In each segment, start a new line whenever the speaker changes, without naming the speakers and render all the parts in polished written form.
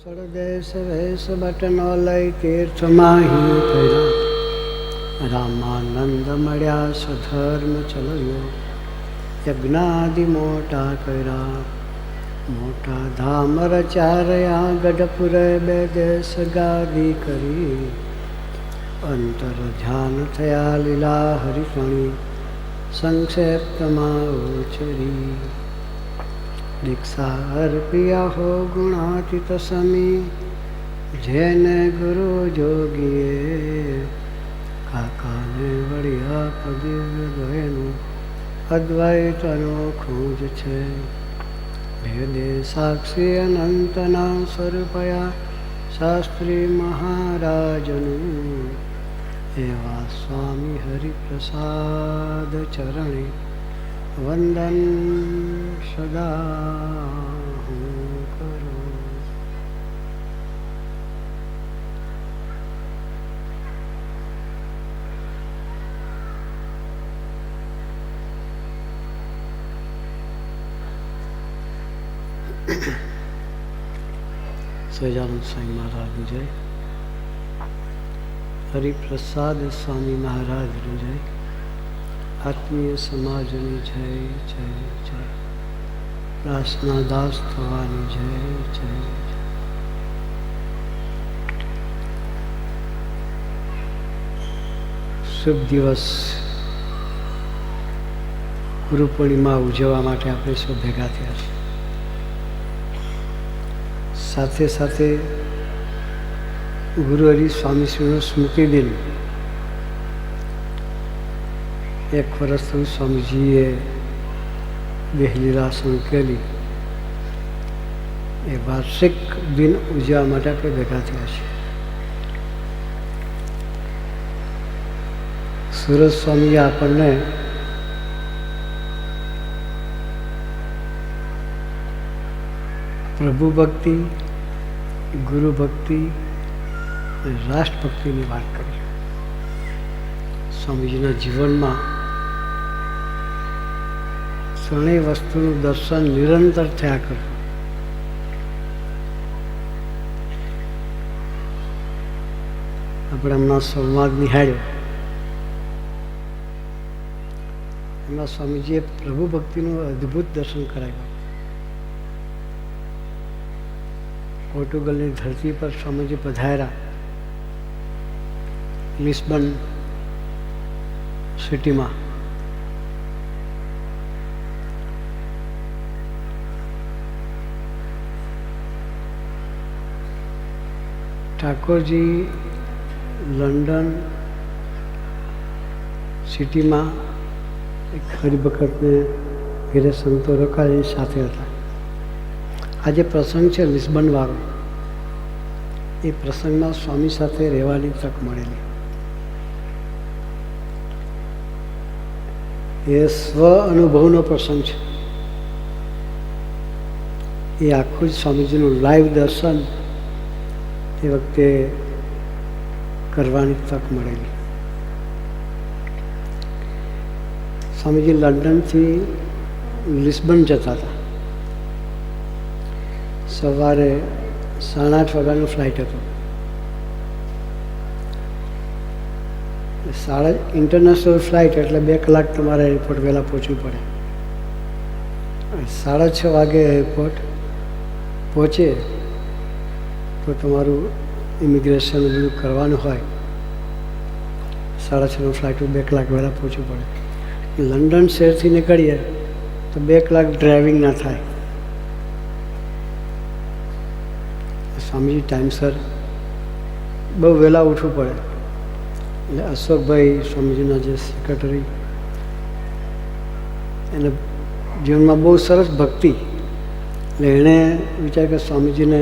સળદેશ વેશ બટનો લઈ તીર્થમાં કર્યા રામાનંદ મળ્યા સ્વધર્મ ચલયો યજ્ઞાદિ મોટા કર્યા મોટા ધામ રચાર્યા ગઢપુરે બે દેશ ગાદી કરી અંતર ધ્યાન થયા લીલા હરિફણી સંક્ષેપ્તમાં ઉછરી દીક્ષા અર્પિયા હો ગુણાતીત સમી જેને ગુરુ જોગીએ કાકાને વળ્યા પદિવ્ય દ્વયનું અદ્વૈત અનોખું જ છે ભેદે સાક્ષી અનંતના સ્વરૂપયા શાસ્ત્રી મહારાજનું એવા સ્વામી હરિપ્રસાદ ચરણે વંદન સદા હું કરું. સહજાનંદ સ્વામી મહારાજનું જય, હરિપ્રસાદ સ્વામી મહારાજનું જય, આત્મીય સમાજની જય જય જય, પ્રાર્થના દાસ થવાની જય જય જય. શુભ દિવસ ગુરુ પૂર્ણિમા ઉજવવા માટે આપણે સૌ ભેગા થયા છીએ. સાથે સાથે ગુરુ હરિ સ્વામીશ્રીનો સ્મૃતિ દિન, એક વર્ષ થયું સ્વામીજીએ દેહલીલા સંકેલી, એ વાર્ષિક દિન ઉજવવા માટે આપણે ભેગા થયા છીએ. સુરત સ્વામીએ આપણને પ્રભુ ભક્તિ, ગુરુ ભક્તિ, રાષ્ટ્રભક્તિની વાત કરી. સ્વામીજીના જીવનમાં ત્રણેય વસ્તુનું દર્શન નિરંતર થયા કરતું. આપણે હમણાં સંવાદ નિહાળ્યો, એમાં સ્વામીજીએ પ્રભુ ભક્તિનું અદ્ભુત દર્શન કરાવ્યું. પોર્ટુગલની ધરતી પર સ્વામીજી પધાર્યા, લિસ્બન સિટીમાં. ઠાકોરજી લંડન સિટીમાં એક હરિભક્તને ઘેરે સંતો રોકાયા સાથે હતા. આજે પ્રસંગ છે લિસ્બનવાળો, એ પ્રસંગમાં સ્વામી સાથે રહેવાની તક મળેલી. એ સ્વ અનુભવનો પ્રસંગ છે. એ આખું જ સ્વામીજીનું લાઈવ દર્શન એ વખતે કરવાની તક મળેલી. સ્વામીજી લંડનથી લિસ્બન જતા હતા. સવારે 8:30 વાગ્યાનો ફ્લાઇટ હતો. ઇન્ટરનેશનલ ફ્લાઇટ એટલે 2 કલાક તમારે એરપોર્ટ વહેલા પહોંચવું પડે. 6:30 વાગે એરપોર્ટ પહોંચે તો તમારું ઇમિગ્રેશન બધું કરવાનું હોય. 6:30નો ફ્લાઇટ 2 કલાક વહેલા પહોંચવું પડે. લંડન શહેરથી નીકળીએ તો 2 કલાક ડ્રાઇવિંગ ના થાય. સ્વામીજી ટાઈમસર બહુ વહેલા ઉઠવું પડે. એટલે અશોકભાઈ સ્વામીજીના જે સેક્રેટરી, એને જીવનમાં બહુ સરસ ભક્તિ, એટલે એણે વિચાર કે સ્વામીજીને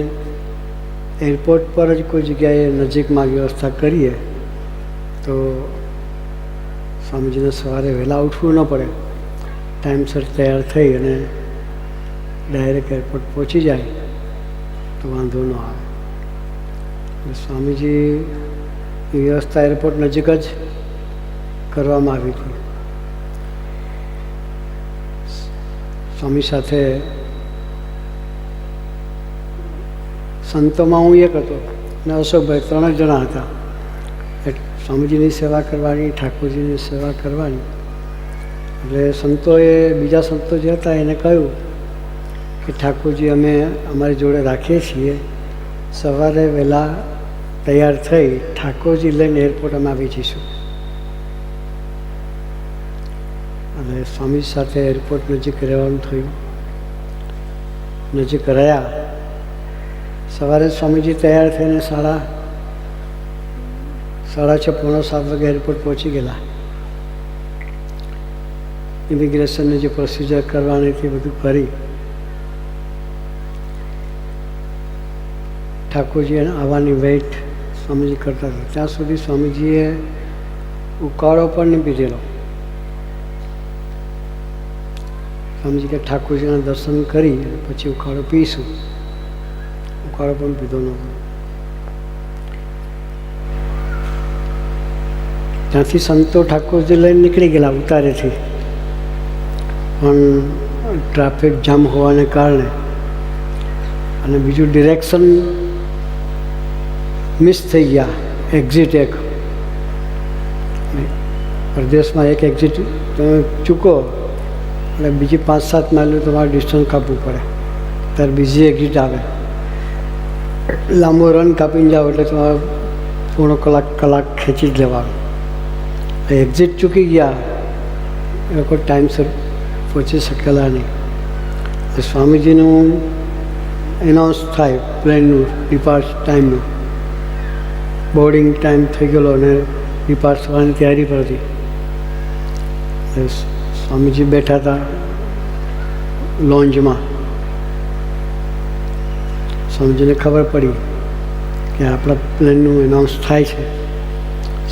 એરપોર્ટ પર જ કોઈ જગ્યાએ નજીકમાં વ્યવસ્થા કરીએ તો સ્વામીજીને સવારે વહેલા ઉઠવું ન પડે, ટાઈમસર તૈયાર થઈ અને ડાયરેક્ટ એરપોર્ટ પહોંચી જાય તો વાંધો ન આવે. સ્વામીજીની વ્યવસ્થા એરપોર્ટ નજીક જ કરવામાં આવી હતી. સ્વામી સાથે સંતોમાં હું એક હતો ને અશોકભાઈ, 3 જણા હતા. સ્વામીજીની સેવા કરવાની, ઠાકોરજીની સેવા કરવાની. એટલે સંતોએ, બીજા સંતો જે હતા એને કહ્યું કે ઠાકોરજી અમે અમારી જોડે રાખીએ છીએ, સવારે વહેલા તૈયાર થઈ ઠાકોરજી લઈને એરપોર્ટ અમે આવી જઈશું. અને સ્વામી સાથે એરપોર્ટ નજીક રહેવાનું થયું. નજીક રહ્યા. સવારે સ્વામીજી તૈયાર થઈને 6:30 પોણા 7 વાગે એરપોર્ટ પહોંચી ગયેલા. ઇમિગ્રેશનની જે પ્રોસિજર કરવાની હતી બધું કરી. ઠાકોરજી આવવાની વેઇટ સ્વામીજી કરતા હતા. ત્યાં સુધી સ્વામીજીએ ઉકાળો પણ નહીં પીધેલો. સ્વામીજી કે ઠાકોરજીના દર્શન કરી પછી ઉકાળો પીશું. ઉકાળો પણ પીધો નહોતો. ત્યાંથી સંતો ઠાકોરજી લઈને નીકળી ગયેલા ઉતારેથી, પણ ટ્રાફિક જામ હોવાને કારણે અને બીજું ડિરેક્શન મિસ થઈ ગયા. એક્ઝિટ એક પ્રદેશમાં એક એક્ઝિટ તમે ચૂકો એટલે બીજી 5-7 માઇલનું તમારે ડિસ્ટન્સ કાપવું પડે, ત્યારે બીજી એક્ઝિટ આવે. લાંબો રન કાપીને જાઓ એટલે તમારે પૂર્ણ કલાક ખેંચી જ લેવાનું. એક્ઝિટ ચૂકી ગયા, એ લોકો ટાઈમસર પહોંચી શકેલા નહીં. સ્વામીજીનું એનાઉન્સ થાય પ્લેનનું ડિપાર્ટ ટાઈમનું, બોર્ડિંગ ટાઈમ થઈ ગયેલો અને ડિપાર્ટ થવાની તૈયારી પર હતી. સ્વામીજી બેઠા હતા લોન્જમાં. સ્વામીજીને ખબર પડી કે આપણા પ્લેનનું એનાઉન્સ થાય છે.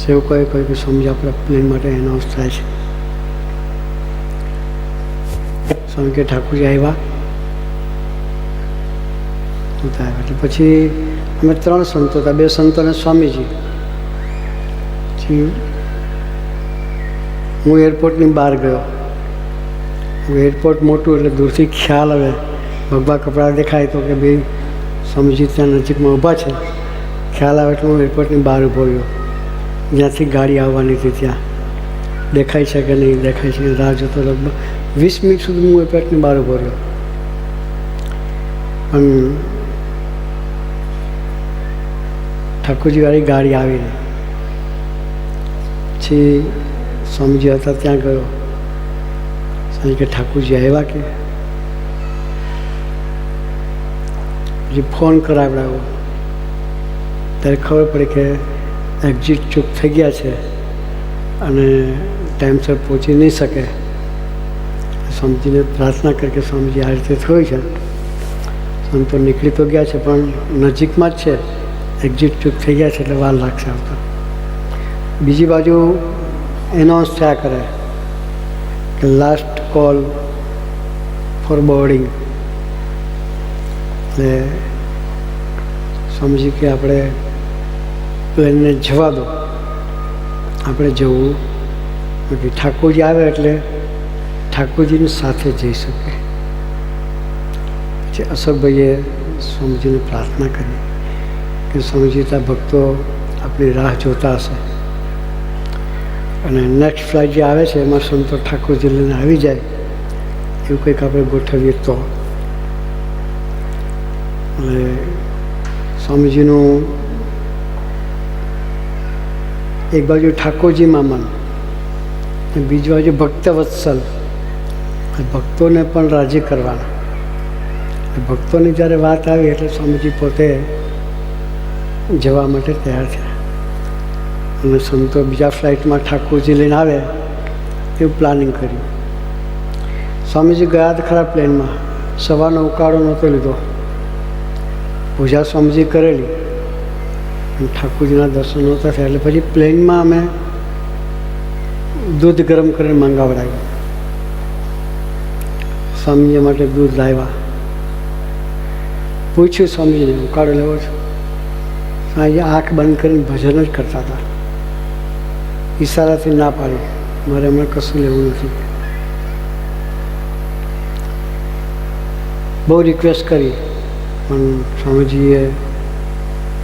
સેવકોએ કહ્યું કે સ્વામીજી આપણા પ્લેન માટે એનાઉન્સ થાય છે. સ્વામી કે ઠાકોરજી આવ્યા. એટલે પછી અમે 3 સંતો હતા, 2 સંતો અને સ્વામીજી. પછી હું એરપોર્ટની બહાર ગયો. એરપોર્ટ મોટું એટલે દૂરથી ખ્યાલ આવે, ભગવા કપડાં દેખાય તો કે ભાઈ સ્વામીજી ત્યાં નજીકમાં ઊભા છે. ખ્યાલ આવે એટલે હું એરપોર્ટની બહાર ઊભો રહ્યો, જ્યાંથી ગાડી આવવાની હતી ત્યાં. દેખાય છે કે નહીં દેખાય છે, રાહ જોતો લગભગ 20 મિનિટ સુધી હું એરપોર્ટની બહાર ઊભો રહ્યો. પણ ઠાકોરજીવાળી ગાડી આવી નહીં. પછી સ્વામીજી હતા ત્યાં ગયો. સ્વામી કે ઠાકોરજી આવ્યા કે? પછી ફોન કરાવડાવ્યો ત્યારે ખબર પડી કે એક્ઝિટ ચૂક થઈ ગયા છે અને ટાઈમસર પહોંચી નહીં શકે. સ્વામીજીને પ્રાર્થના કરી કે સ્વામીજી આ રીતે થયું છે, સંતો નીકળી તો ગયા છે પણ નજીકમાં જ છે, એક્ઝિટ ચૂક થઈ ગયા છે એટલે વાર લાગશે આવતા. બીજી બાજુ એનાઉન્સ થયા કરે કે લાસ્ટ કોલ ફોર બોર્ડિંગ. એટલે સ્વામીજી કે આપણે પ્લેનને જવા દો, આપણે જવું નથી. ઠાકોરજી આવે એટલે ઠાકોરજીની સાથે જઈ શકે. પછી અશોકભાઈએ સ્વામીજીને પ્રાર્થના કરી કે સ્વામીજી ત્યાં ભક્તો આપણી રાહ જોતા હશે અને નેક્સ્ટ ફ્લાઇટ જે આવે છે એમાં સંતો ઠાકોરજી લઈને આવી જાય એવું કંઈક આપણે ગોઠવીએ તો. એટલે સ્વામીજીનું એક બાજુ ઠાકોરજીમાં મન, બીજી બાજુ ભક્તવત્સલ, ભક્તોને પણ રાજી કરવાના. ભક્તોની જ્યારે વાત આવી એટલે સ્વામીજી પોતે જવા માટે તૈયાર થયા અને સંતો બીજા ફ્લાઇટમાં ઠાકોરજી લઈને આવે એવું પ્લાનિંગ કર્યું. સ્વામીજી ગયા હતા ખરા પ્લેનમાં, સવારનો ઉકાળો નહોતો લીધો, પૂજા સ્વામીજી કરેલી અને ઠાકોરજીના દર્શન નહોતા થયા. એટલે પછી પ્લેનમાં અમે દૂધ ગરમ કરીને મંગાવડાવ્યું. સ્વામીજી માટે દૂધ લાવ્યા. પૂછ્યું સ્વામીજીને ઉકાળો લેવો છો? સ્વામીજી આંખ બંધ કરીને ભજન જ કરતા હતા. ઈશારાથી ના પાડી, મારે હમણાં કશું લેવું નથી. બહુ રિક્વેસ્ટ કરી પણ સ્વામીજીએ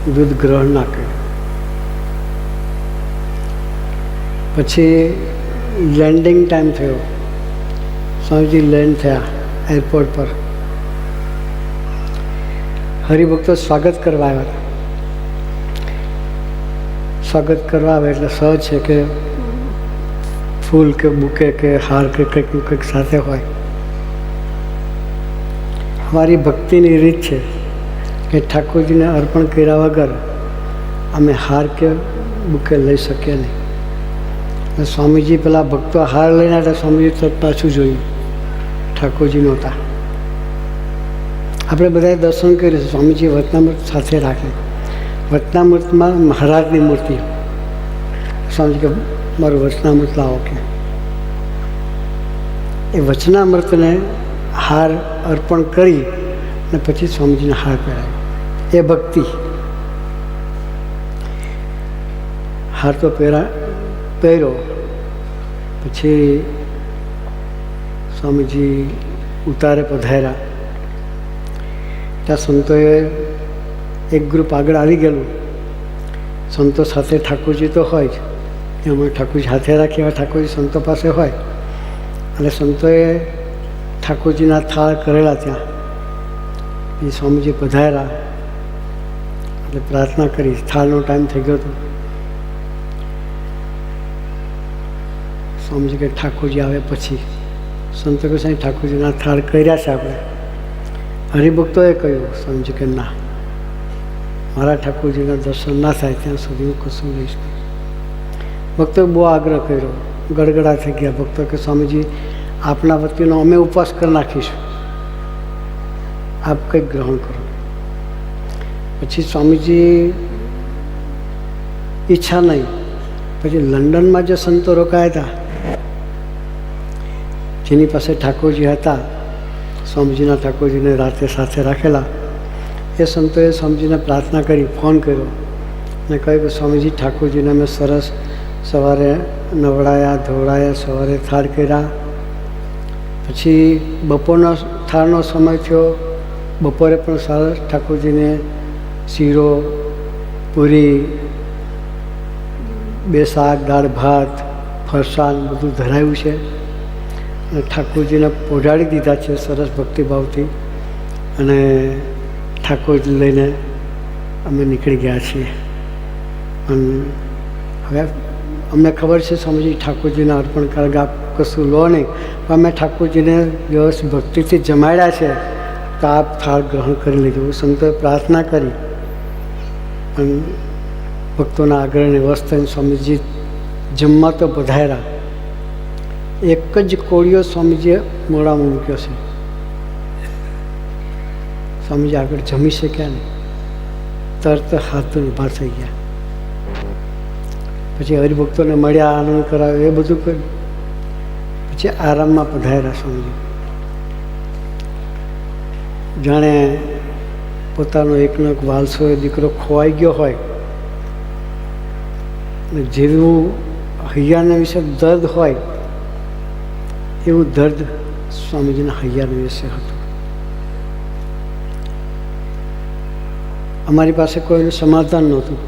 દૂધ ગ્રહણ ના કર્યું. પછી લેન્ડિંગ ટાઈમ થયો. સ્વામીજી લેન્ડ થયા એરપોર્ટ પર. હરિભક્તો સ્વાગત કરવા આવ્યા હતા. સ્વાગત કરવા આવે એટલે સહજ છે કે ફૂલ કે બુકે કે હાર કે કંઈક સાથે હોય. અમારી ભક્તિની રીત છે કે ઠાકોરજીને અર્પણ કર્યા વગર અમે હાર કે બુકે લઈ શકીએ નહીં. સ્વામીજી પેલા ભક્તો હાર લઈને હતા. સ્વામીજી તો પાછું જોયું, ઠાકોરજી નહોતા. આપણે બધાએ દર્શન કર્યું. સ્વામીજી વચનામૃત સાથે રાખે. વચનામૃતમાં મહારાજની મૂર્તિ. સ્વામીજી કે મારું વચનામૃત લાવો કે. એ વચનામૃતને હાર અર્પણ કરી અને પછી સ્વામીજીને હાર પહેરાવ્યો. એ ભક્તિ. હાર તો પહેર્યો. પછી સ્વામીજી ઉતારે પધાર્યા. ત્યાં સંતોએ એક ગ્રુપ આગળ આવી ગયેલું. સંતો સાથે ઠાકોરજી તો હોય જ. એમાં ઠાકોરજી હાથે રાખી એવા ઠાકોરજી સંતો પાસે હોય. અને સંતોએ ઠાકોરજીના થાળ કરેલા ત્યાં. એ સ્વામીજી પધાર્યા એટલે પ્રાર્થના કરી. થાળનો ટાઈમ થઈ ગયો હતો. સ્વામીજી કે ઠાકોરજી આવે પછી. સંતો કે સાહેબ ઠાકોરજીના થાળ કર્યા છે આપણે. હરિભક્તોએ કહ્યું. સ્વામીજી કે ના, મારા ઠાકોરજીના દર્શન ના થાય ત્યાં સુધી હું કશું લઈશ નહીં. ભક્તોએ બહુ આગ્રહ કર્યો. ગડગડા થઈ ગયા ભક્તો કે સ્વામીજી આપના વતીનો અમે ઉપવાસ કરી નાખીશું, આપ કંઈક ગ્રહણ કરો. પછી સ્વામીજી ઈચ્છા નહીં. પછી લંડનમાં જે સંતો રોકાયા હતા, જેની પાસે ઠાકોરજી હતા, સ્વામીજીના ઠાકોરજીને રાતે સાથે રાખેલા, એ સંતોએ સ્વામીજીને પ્રાર્થના કરી, ફોન કર્યો અને કહ્યું કે સ્વામીજી ઠાકોરજીને અમે સરસ સવારે નવડાયા, ધોવડાયા, સવારે થાળ કર્યા. પછી બપોરનો થાળનો સમય થયો. બપોરે પણ સરસ ઠાકોરજીને શીરો, પૂરી, 2 શાક, દાળ ભાત, ફરસાણ બધું ધરાયું છે. અને ઠાકોરજીને પહોંચાડી દીધા છે સરસ ભક્તિભાવથી. અને ઠાકોરજી લઈને અમે નીકળી ગયા છીએ. અને હવે અમને ખબર છે સ્વામીજી ઠાકોરજીને અર્પણ કરે, આપ કશું લો નહીં, પણ અમે ઠાકોરજીને વ્યવસ્થિત ભક્તિથી જમાડ્યા છે તો આપ થાળ ગ્રહણ કરી લીધું. સંતોએ પ્રાર્થના કરી. પણ ભક્તોના આગ્રહને વશ થઈને સ્વામીજી જમવા તો પધાર્યા. એક જ કોળિયો સ્વામીજીએ મોઢામાં મૂક્યો છે. સ્વામીજી આગળ જમી શક્યા નહીં. તરત હાથ ઊભા થઈ ગયા. પછી હરિભક્તોને મળ્યા, આનંદ કરાવ્યો, એ બધું કર્યું. પછી આરામમાં પધાર્યા સ્વામીજી. જાણે પોતાનો એકનો એક વાલસો દીકરો ખોવાઈ ગયો હોય, અને જેવું હૈયાના વિશે દર્દ હોય એવું દર્દ સ્વામીજીના હૈયાના વિશે હતું. અમારી પાસે કોઈનું સમાધાન નહોતું.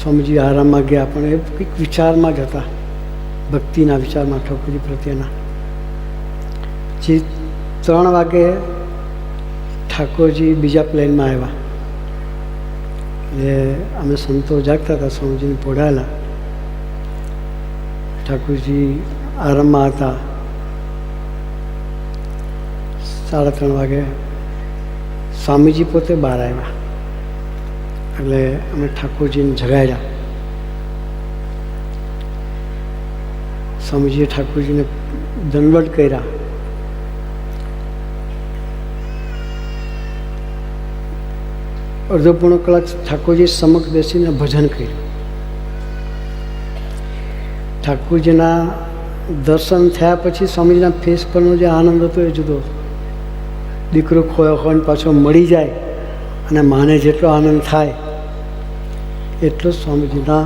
સ્વામીજી આરામમાં ગયા, પણ એ કંઈક વિચારમાં જ હતા, ભક્તિના વિચારમાં ઠાકોરજી પ્રત્યેના. પછી 3 વાગે ઠાકોરજી બીજા પ્લેનમાં આવ્યા. એટલે અમે સંતો જાગતા હતા, સ્વામીજીને પોઢાયેલા. ઠાકોરજી આરામમાં હતા. 3:30 વાગે સ્વામીજી પોતે બહાર આવ્યા. એટલે અમે ઠાકોરજીને જગાડ્યા. સ્વામીજીએ ઠાકોરજીને દંડવત કર્યા. અડધો પોણો કલાક ઠાકોરજી સમક્ષ બેસીને ભજન કર્યું. ઠાકોરજીના દર્શન થયા પછી સ્વામીજીના ફેસ પરનો જે આનંદ હતો એ જુદો. દીકરો ખોયો હોય પાછો મળી જાય અને માને જેટલો આનંદ થાય એટલો સ્વામીજીના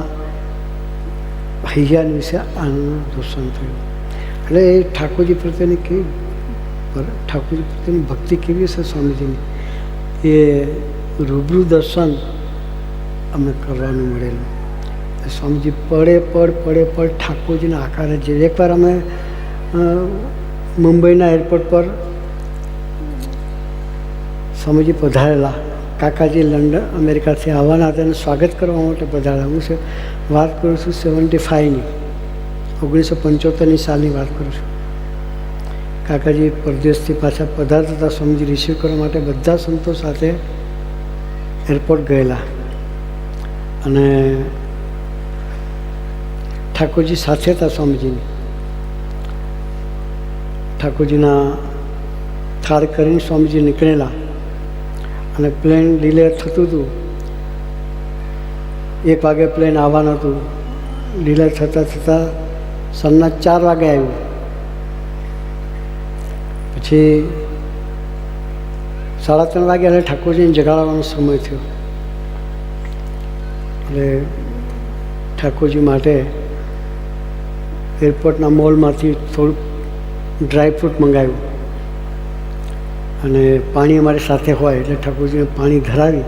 હૈયા વિશે આનંદનું દર્શન થયું. એટલે એ ઠાકોરજી પ્રત્યેની કેવી, ઠાકોરજી પ્રત્યેની ભક્તિ કેવી હશે સ્વામીજીની, એ રૂબરૂ દર્શન અમને કરવાનું મળેલું. સ્વામીજી પડે પડ ઠાકોરજીના આકારે જે એકવાર અમે મુંબઈના એરપોર્ટ પર સ્વામીજી પધારેલા. કાકાજી લંડન અમેરિકાથી આવવાના હતા, એને સ્વાગત કરવા માટે પધારેલા. હું વાત કરું છું 75ની 1975ની સાલની વાત કરું છું. કાકાજી પરદેશથી પાછા પધારતા હતા. સ્વામીજી રિસીવ કરવા માટે બધા સંતો સાથે એરપોર્ટ ગયેલા અને ઠાકોરજી સાથે હતા. સ્વામીજીની ઠાકોરજીના થાળ કરીને સ્વામીજી નીકળેલા અને પ્લેન ડિલે થતું હતું. 1 વાગે પ્લેન આવવાનું હતું. ડિલે થતાં સાંજના 4 વાગે આવ્યું. પછી 3:30 વાગે એટલે ઠાકોરજીને જગાડવાનો સમય થયો. એટલે ઠાકોરજી માટે એરપોર્ટના મોલમાંથી થોડુંક ડ્રાયફ્રૂટ મંગાવ્યું અને પાણી અમારી સાથે હોય એટલે ઠાકોરજીને પાણી ધરાવી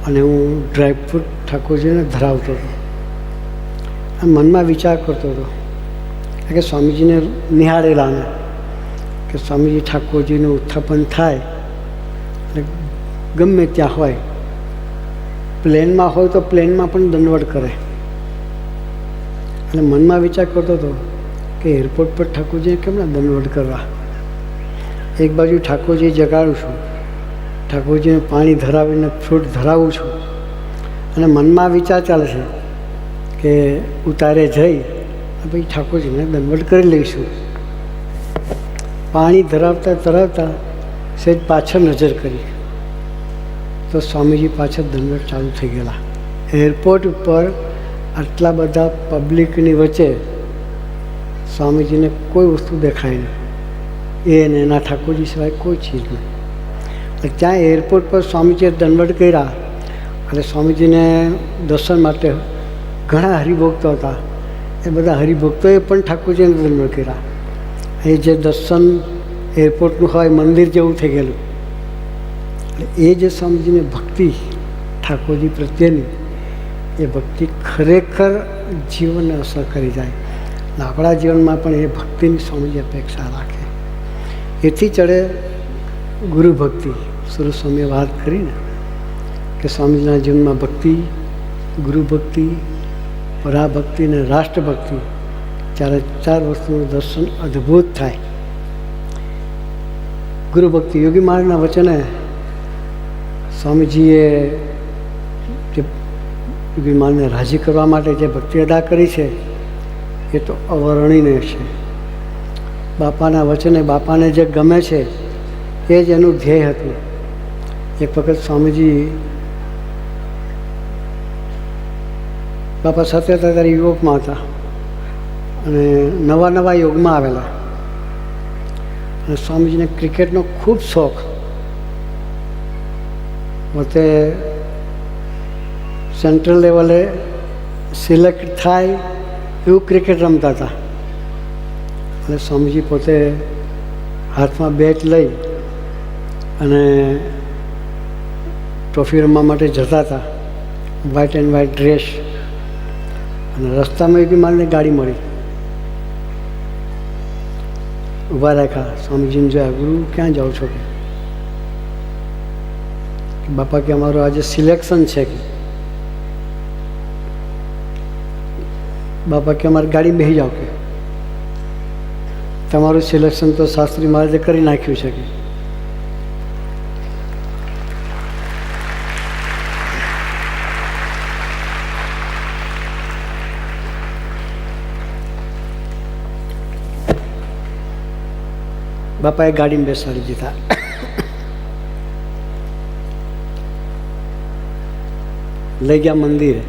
અને હું ડ્રાયફ્રૂટ ઠાકોરજીને ધરાવતો હતો. મનમાં વિચાર કરતો હતો કે સ્વામીજીને નિહાળેલા અમે કે સ્વામીજી ઠાકોરજીનું ઉત્થાપન થાય એટલે ગમે ત્યાં હોય, પ્લેનમાં હોય તો પ્લેનમાં પણ દંડવત કરે. અને મનમાં વિચાર કરતો હતો કે એરપોર્ટ પર ઠાકોરજીને કેમ ના દંડવત કરવા. એક બાજુ ઠાકોરજી જગાડું છું, ઠાકોરજીને પાણી ધરાવીને ફ્રૂટ ધરાવું છું અને મનમાં વિચાર ચાલે છે કે ઉતારે જઈ પછી ઠાકોરજીને દંડવત કરી લઈશું. પાણી ધરાવતા સહેજ પાછળ નજર કરી તો સ્વામીજી પાછળ દંડવત ચાલુ થઈ ગયેલા. એરપોર્ટ ઉપર આટલા બધા પબ્લિકની વચ્ચે સ્વામીજીને કોઈ વસ્તુ દેખાય નહીં. એને એના ઠાકોરજી સિવાય કોઈ ચીજ નહીં. ત્યાં એરપોર્ટ પર સ્વામીજીએ દંડવત કર્યા અને સ્વામીજીને દર્શન માટે ઘણા હરિભક્તો હતા. એ બધા હરિભક્તોએ પણ ઠાકોરજીને દંડવત કર્યા. એ જે દર્શન એરપોર્ટનું હોય મંદિર જેવું થઈ ગયેલું. એ જે સ્વામીજીની ભક્તિ ઠાકોરજી પ્રત્યેની, એ ભક્તિ ખરેખર જીવનને અસર કરી જાય. અને આપણા જીવનમાં પણ એ ભક્તિની સ્વામીજી અપેક્ષા રાખે. એથી ચડે ગુરુ ભક્તિ. સુરત સ્વામીએ વાત કરીને કે સ્વામીજીના જીવનમાં ભક્તિ, ગુરુ ભક્તિ, પરાભક્તિ અને રાષ્ટ્રભક્તિ, 4 વસ્તુનું દર્શન અદ્ભુત થાય. ગુરુ ભક્તિ યોગી મહારાજના વચને સ્વામીજીએ જે યોગી મહારાજને રાજી કરવા માટે જે ભક્તિ અદા કરી છે એ તો અવર્ણનીય છે. બાપાના વચને બાપાને જે ગમે છે એ જ એનું ધ્યેય હતું. એક વખત સ્વામીજી બાપા સાથે હતા ત્યારે યુવકમાં હતા અને નવા યોગમાં આવેલા. અને સ્વામીજીને ક્રિકેટનો ખૂબ શોખ. પોતે સેન્ટ્રલ લેવલે સિલેક્ટ થાય એવું ક્રિકેટ રમતા હતા. અને સ્વામીજી પોતે હાથમાં બેટ લઈ અને ટ્રોફી રમવા માટે જતા હતા. White and white dress. અને રસ્તામાં બી મારે ગાડી મળી. ઊભા રાખ્યા. સ્વામીજીને જોયા. ગુરુ ક્યાં જાઓ છો? કે બાપા કે અમારું આજે સિલેક્શન છે. કે બાપા કે અમારી ગાડી બેસી જાઓ. કે તમારું સિલેક્શન તો શાસ્ત્રી મહારાજે કરી નાખ્યું છે. કે બાપાએ ગાડીમાં બેસાડી દીધા. લઈ ગયા મંદિરે.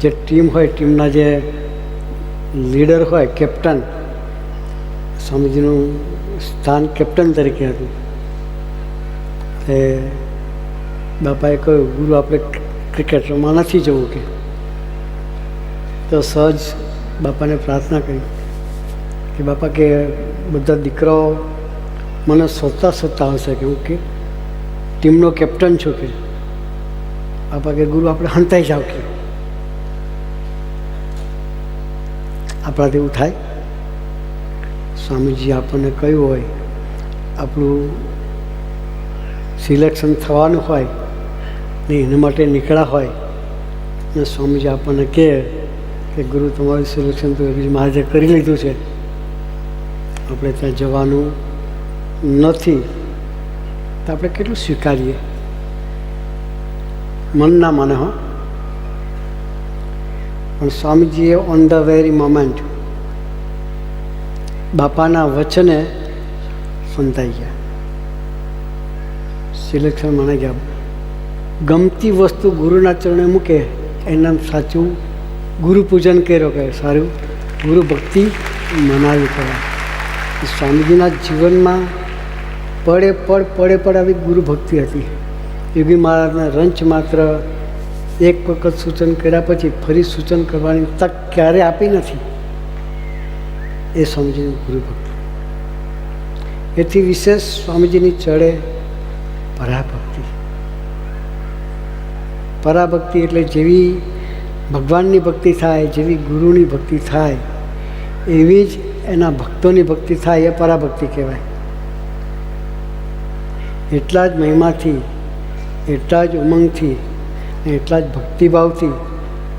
જે ટીમ હોય, ટીમના જે લીડર હોય, કેપ્ટન, સ્વામીજીનું સ્થાન કેપ્ટન તરીકે હતું. એ બાપાએ કહ્યું, ગુરુ આપણે ક્રિકેટ રમવા નથી જવું. કે તો સહજ બાપાને પ્રાર્થના કરી કે બાપા કે બધા દીકરાઓ મને સ્વતા હશે કે હું કે ટીમનો કેપ્ટન છું કે આપણા કે ગુરુ આપણે હંતાઈ જાવ કે આપણાથી એવું થાય. સ્વામીજી આપણને કહ્યું હોય આપણું સિલેક્શન થવાનું હોય ને એના માટે નીકળ્યા હોય ને સ્વામીજી આપણને કહે કે ગુરુ તમારું સિલેક્શન તો બીજું મહારાજે કરી લીધું છે, આપણે ત્યાં જવાનું નથી, તો આપણે કેટલું સ્વીકારીએ? મન ના માને હો. પણ સ્વામીજીએ ઓન ધ વેરી મોમેન્ટ બાપાના વચને સંતાઈ ગયા, સિલેક્શન મને ગયા. ગમતી વસ્તુ ગુરુના ચરણે મૂકે એના સાચું ગુરુ પૂજન કર્યો કે સારું ગુરુ ભક્તિ મનાવી કરાય. સ્વામીજીના જીવનમાં પડે પડ આવી ગુરુ ભક્તિ હતી. યોગી મહારાજના રંચ માત્ર એક વખત સૂચન કર્યા પછી ફરી સૂચન કરવાની તક ક્યારે આપી નથી. એ સ્વામીજીની ગુરુ ભક્તિ. એથી વિશેષ સ્વામીજીની ચડે પરાભક્તિ. પરાભક્તિ એટલે જેવી ભગવાનની ભક્તિ થાય, જેવી ગુરુની ભક્તિ થાય, એવી જ એના ભક્તોની ભક્તિ થાય, એ પરાભક્તિ કહેવાય. એટલા જ મહિમાથી, એટલા જ ઉમંગથી, એટલા જ ભક્તિભાવથી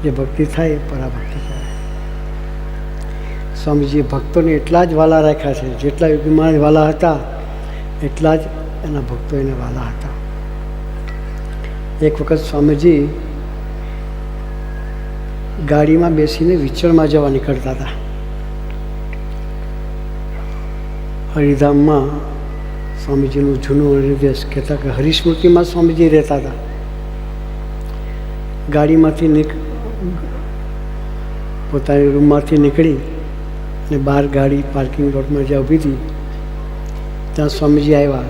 જે ભક્તિ થાય એ પરાભક્તિ કહેવાય. સ્વામીજીએ ભક્તોને એટલા જ વાલા રાખ્યા છે, જેટલા યોગી મહારાજ વાલા હતા એટલા જ એના ભક્તો એને વાલા હતા. એક વખત સ્વામીજી ગાડીમાં બેસીને વિચરણમાં જવા નીકળતા હતા. હરિધામમાં સ્વામીજીનું જૂનું નિર્દેશ કહેતા કે હરિસ્મૃતિમાં સ્વામીજી રહેતા હતા. ગાડીમાંથી પોતાની રૂમમાંથી નીકળી અને બહાર ગાડી પાર્કિંગ લોટમાં જ્યાં ઊભી હતી ત્યાં સ્વામીજી આવ્યા.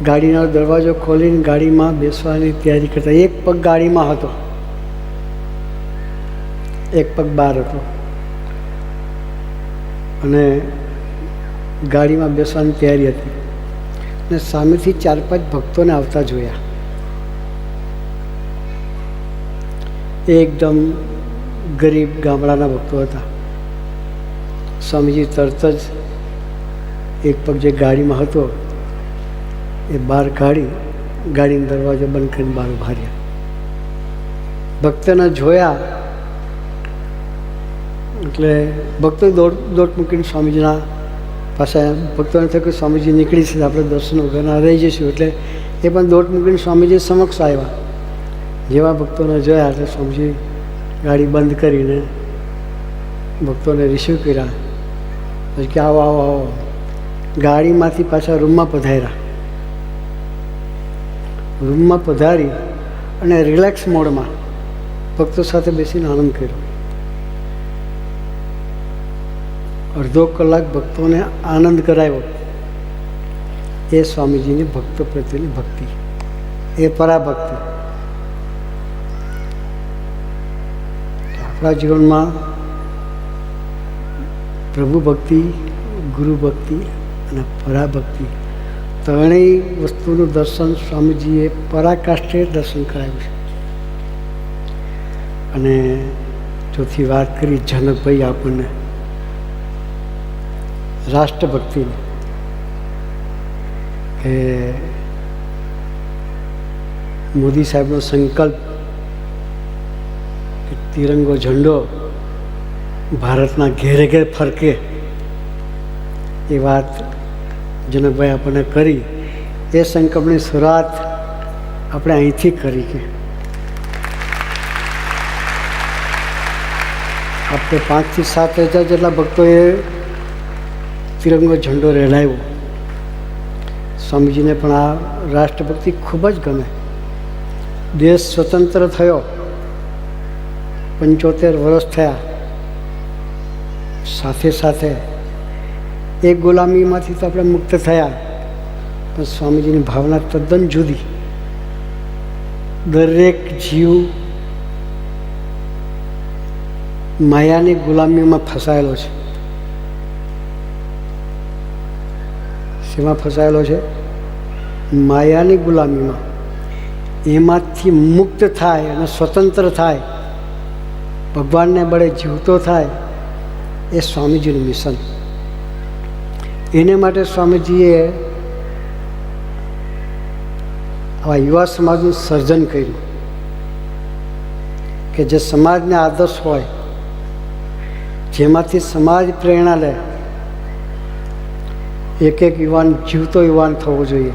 ગાડીનો દરવાજો ખોલીને ગાડીમાં બેસવાની તૈયારી કરતા. એક પગ ગાડીમાં હતો, એક પગ બહાર હતો અને ગાડીમાં બેસવાની તૈયારી હતી. અને સામેથી 4-5 ભક્તોને આવતા જોયા. એકદમ ગરીબ ગામડાના ભક્તો હતા. સ્વામીજી તરત જ એક પગ જે ગાડીમાં હતો એ બહાર કાઢી ગાડીનો દરવાજો બંધ કરીને બહાર ઉભા રહ્યા. ભક્તોને જોયા એટલે ભક્તો દોટ મૂકીને સ્વામીજીના પાસે, ભક્તોને થયું કે સ્વામીજી નીકળી છે, આપણે દર્શન વગરના રહી જઈશું, એટલે એ પણ દોટ મૂકીને સ્વામીજી સમક્ષ આવ્યા. જેવા ભક્તોને જોયા એટલે સ્વામીજી ગાડી બંધ કરીને ભક્તોને રિસીવ કર્યા. પછી કે આવો આવો આવો. ગાડીમાંથી પાછા રૂમમાં પધાર્યા. રૂમમાં પધારી અને રિલેક્સ મોડમાં ભક્તો સાથે બેસીને આનંદ કર્યો. અડધો કલાક ભક્તોને આનંદ કરાવ્યો. એ સ્વામીજીની ભક્તો પ્રત્યેની ભક્તિ, એ પરાભક્તિ. આપણા જીવનમાં પ્રભુ ભક્તિ, ગુરુ ભક્તિ અને પરાભક્તિ ત્રણેય વસ્તુનું દર્શન સ્વામીજીએ પરાકાષ્ઠે દર્શન કરાવ્યું છે. અને ચોથી વાત કરી જનકભાઈ આપણને રાષ્ટ્રભક્તિની, કે મોદી સાહેબનો સંકલ્પ કે તિરંગો ઝંડો ભારતના ઘેરે ઘેર ફરકે, એ વાત જનકભાઈ આપણને કરી. એ સંકલ્પની શરૂઆત આપણે અહીંથી કરી કે આપણે 5 થી 7 હજાર જેટલા ભક્તોએ તિરંગો ઝંડો લહેરાવ્યો. સ્વામીજીને પણ આ રાષ્ટ્રભક્તિ ખૂબ જ ગમે. દેશ સ્વતંત્ર થયો, 75 વર્ષ થયા, સાથે સાથે એક ગુલામીમાંથી તો આપણે મુક્ત થયા, પણ સ્વામીજીની ભાવના તદ્દન જુદી. દરેક જીવ માયાની ગુલામીમાં ફસાયેલો છે. શેમાં ફસાયેલો છે? માયાની ગુલામીમાં. એમાંથી મુક્ત થાય અને સ્વતંત્ર થાય, ભગવાનને બળે જીવતો થાય, એ સ્વામીજીનું મિશન. એને માટે સ્વામીજીએ આવા યુવા સમાજનું સર્જન કર્યું કે જે સમાજને આદર્શ હોય, જેમાંથી સમાજ પ્રેરણા લે. એક એક યુવાન જીવતો યુવાન થવો જોઈએ,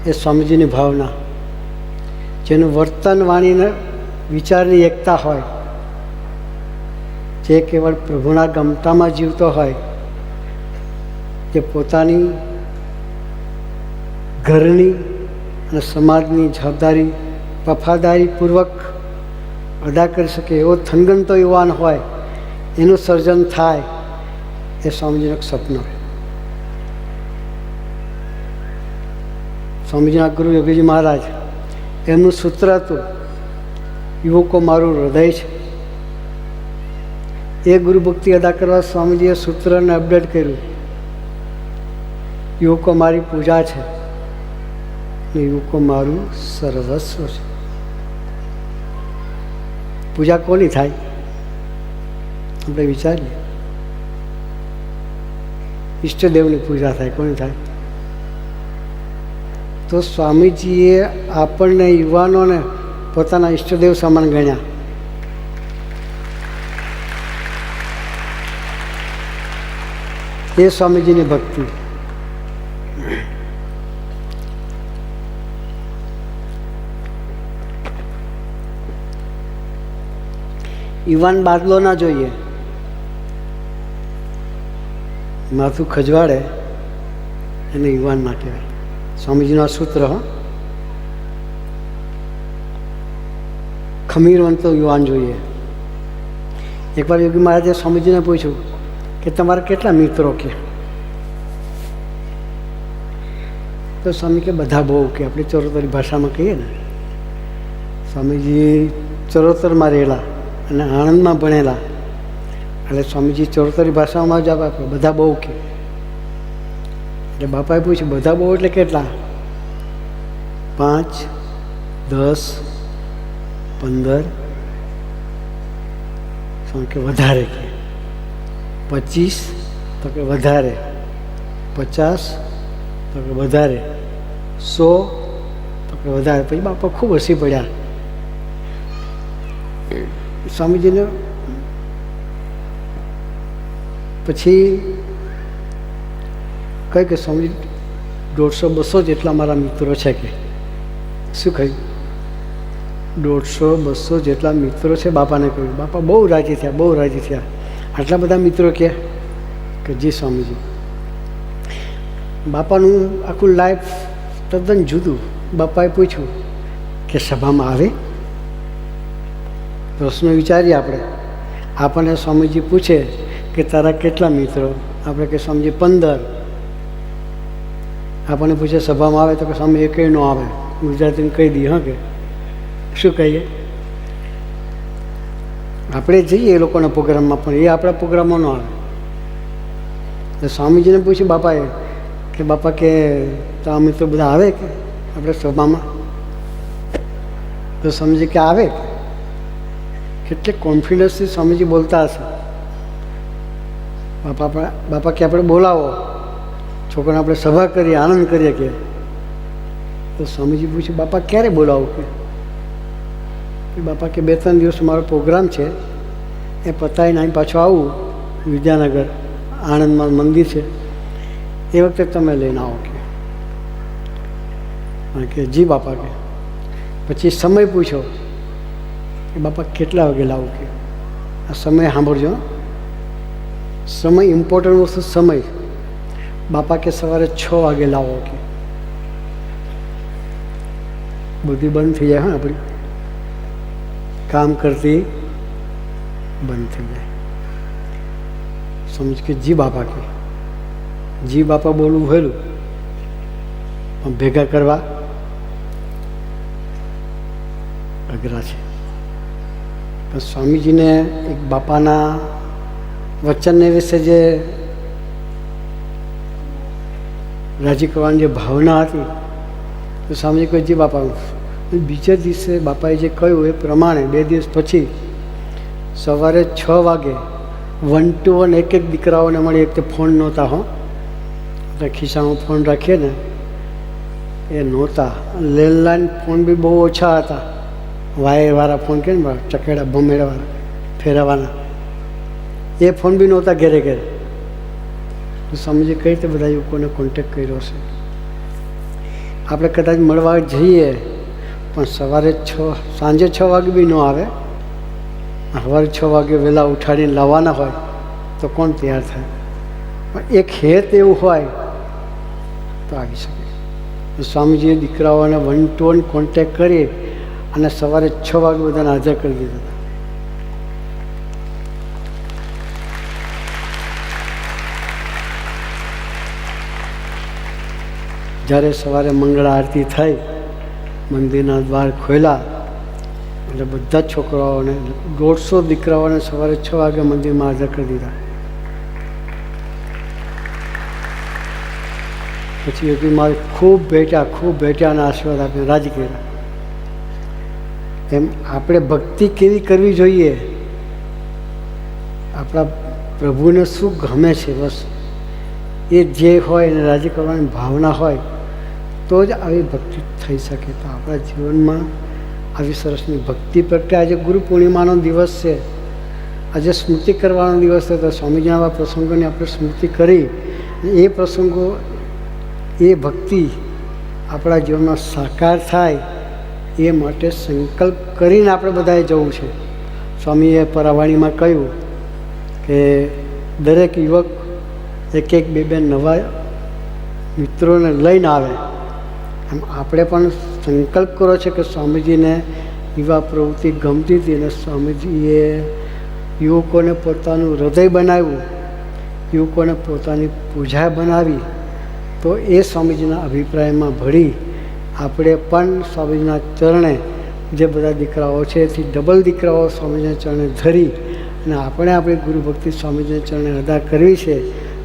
એ સ્વામીજીની ભાવના. જેનું વર્તન, વાણીને વિચારની એકતા હોય, જે કેવળ પ્રભુના ગમતામાં જીવતો હોય, જે પોતાની ઘરની અને સમાજની જવાબદારી વફાદારીપૂર્વક અદા કરી શકે એવો થનગનતો યુવાન હોય, એનું સર્જન થાય, એ સ્વામીજીનું સપનું. સ્વામીજીના ગુરુ યોગીજી મહારાજ, એમનું સૂત્ર હતું, યુવકો મારું હૃદય છે. એ ગુરુ ભક્તિ અદા કરવા સ્વામીજીએ સૂત્રને અપડેટ કર્યું. યુવકો મારી પૂજા છે ને યુવકો મારું સર્વસ્વ છે. પૂજા કોની થાય? આપણે વિચારીએ. ઈષ્ટદેવની પૂજા થાય. કોની થાય? તો સ્વામીજીએ આપણને યુવાનોને પોતાના ઈષ્ટદેવ સમાન ગણ્યા. એ સ્વામીજીની ભક્તિ. યુવાન બાદલો ના જોઈએ, માથું ખજવાડે એને યુવાન ના કહેવાય. સ્વામીજીનું સૂત્ર. ખમીરવંતો યુવાન જોઈએ. એકવાર યોગી મહારાજે સ્વામીજીને પૂછ્યું કે તમારા કેટલા મિત્રો કે? તો સ્વામી કે બધા બહુ કે. આપણે ચરોતરી ભાષામાં કહીએ ને, સ્વામીજી ચરોતરમાં રહેલા અને આણંદમાં ભણેલા, એટલે સ્વામીજી ચરોતરી ભાષામાં જવાબ આપ્યો, બધા બહુ કે. એટલે બાપાએ પૂછ્યું, બધા બહુ એટલે કેટલા? 5, 10, 15. સ્વામી કે વધારે કે. 25 તો કે વધારે. 50 તો કે વધારે. 100 તો કે વધારે. પછી બાપા ખૂબ હસી પડ્યા. સ્વામીજીને પછી કહે કે સ્વામીજી 150-200 જેટલા મારા મિત્રો છે કે. શું કહ્યું? 150-200 જેટલા મિત્રો છે. બાપાને કહ્યું. બાપા બહુ રાજી થયા, બહુ રાજી થયા. આટલા બધા મિત્રો કે જી સ્વામીજી. બાપાનું આખું લાઈફ તદ્દન જુદું. બાપાએ પૂછ્યું કે સભામાં આવે? પ્રશ્ન વિચારીએ આપણે. આપણને સ્વામીજી પૂછે કે તારા કેટલા મિત્રો? આપણે કે સ્વામીજી 15. આપણને પૂછે સભામાં આવે તો કે સ્વામી એકેય ન આવે. ગુજરાતીને કહી દઈએ. હા કે શું કહીએ? આપણે જઈએ એ લોકોના પ્રોગ્રામમાં, પણ એ આપણા પ્રોગ્રામમાં ન આવે. તો સ્વામીજીને પૂછ્યું બાપાએ કે બાપા કે તારા મિત્રો બધા આવે કે આપણે સભામાં? તો સ્વામીજી કે આવે. કેટલે કોન્ફિડન્સથી સ્વામીજી બોલતા હશે. બાપા કે આપણે બોલાવો, છોકરાને આપણે સભા કરીએ, આનંદ કરીએ કે. તો સ્વામીજી પૂછ્યું બાપા ક્યારે બોલાવું કે? બાપા કે 2-3 દિવસ મારો પ્રોગ્રામ છે, એ પતાવીને અહીં પાછો આવું વિદ્યાનગર, આણંદમાં મંદિર છે, એ વખતે તમે લઈને આવો કે. જી બાપા કે. પછી સમય પૂછો કે બાપા કેટલા વાગે લાવું કે. આ સમય સાંભળજો. સમય ઇમ્પોર્ટન્ટ વસ્તુ. સમય. બાપા કે સવારે 6 વાગે લાવો કે. બધી બંધ થઈ જાય. હા, આપણી કામ કરતી બંધ થઈ જાય. સમજ કે જી બાપા કે. જી બાપા બોલવું વહેલું, પણ ભેગા કરવા અઘરા છે. પણ સ્વામીજીને એક બાપાના વચનને વિશે જે રાજી કરવાની જે ભાવના હતી તો સ્વામીજી કહ્યું જી બાપા. બીજા દિવસે બાપાએ જે કહ્યું એ પ્રમાણે 2 દિવસ પછી સવારે 6 વાગે 1 to 1 એક દીકરાઓને મળી. એક તો ફોન નહોતા, એટલે ખિસ્સામાં ફોન રાખીએ ને એ નહોતા. લેન્ડલાઇન ફોન બી બહુ ઓછા હતા, વાયરવાળા ફોન કે ને ચકેડા ભમેડાવાળા ફેરવવાના, એ ફોન બી નહોતા ઘેરે ઘેરે. તો સ્વામીજી કઈ રીતે બધા લોકોને કોન્ટેક્ટ કર્યો છે. આપણે કદાચ મળવા જઈએ પણ સાંજે 6 વાગે બી ન આવે, સવારે 6 વાગે વહેલા ઉઠાડીને લાવવાના હોય તો કોણ તૈયાર થાય? પણ એક હેત એવું હોય તો આવી શકે. સ્વામીજીએ દીકરાઓને 1 to 1 કોન્ટેક્ટ કરી અને સવારે 6 વાગે બધાને હાજર કરી દીધા હતા. જ્યારે સવારે મંગળ આરતી થઈ, મંદિરના દ્વાર ખોલ્યા એટલે બધા જ છોકરાઓને 150 દીકરાઓને સવારે 6 વાગે મંદિરમાં હાજર કરી દીધા. પછી એ મારે ખૂબ ભેટ્યા અને આશીર્વાદ આપીને રાજી કર્યા. એમ આપણે ભક્તિ કેવી કરવી જોઈએ, આપણા પ્રભુને શું ગમે છે બસ એ જે હોય એને રાજી કરવાની ભાવના હોય તો જ આવી ભક્તિ થઈ શકે. તો આપણા જીવનમાં આવી સરસની ભક્તિ પ્રત્યે આજે ગુરુ પૂર્ણિમાનો દિવસ છે, આજે સ્મૃતિ કરવાનો દિવસ છે. તો સ્વામીજીના આવા પ્રસંગોની આપણે સ્મૃતિ કરી એ પ્રસંગો એ ભક્તિ આપણા જીવનમાં સાકાર થાય એ માટે સંકલ્પ કરીને આપણે બધાએ જવું છે. સ્વામીએ પરાવાણીમાં કહ્યું કે દરેક યુવક 1-2 નવા મિત્રોને લઈને આવે. એમ આપણે પણ સંકલ્પ કર્યો છે કે સ્વામીજીને યુવા પ્રવૃત્તિ ગમતી હતી અને સ્વામીજીએ યુવકોને પોતાનું હૃદય બનાવ્યું, યુવકોને પોતાની પૂજા બનાવી. તો એ સ્વામીજીના અભિપ્રાયમાં ભળી આપણે પણ સ્વામીજીના ચરણે જે બધા દીકરાઓ છે એથી ડબલ દીકરાઓ સ્વામીજીના ચરણે ધરી અને આપણે આપણી ગુરુભક્તિ સ્વામીજીના ચરણે અદા કરવી છે.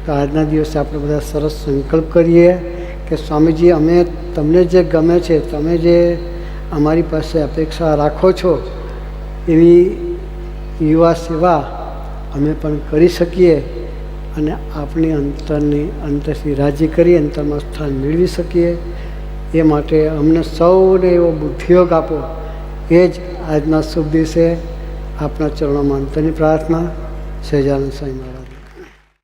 તો આજના દિવસે આપણે બધા સરસ સંકલ્પ કરીએ કે સ્વામીજી અમે તમને જે ગમે છે, તમે જે અમારી પાસે અપેક્ષા રાખો છો એવી યુવા સેવા અમે પણ કરી શકીએ અને આપણી અંતરથી રાજી કરી અંતરમાં સ્થાન મેળવી શકીએ. એ માટે અમને સૌને એવો બુદ્ધિયોગ આપો. એ જ આજના શુભ દિવસે આપના ચરણોમાં અંતરની પ્રાર્થના. સહજાનંદ સ્વામી મહારાજ.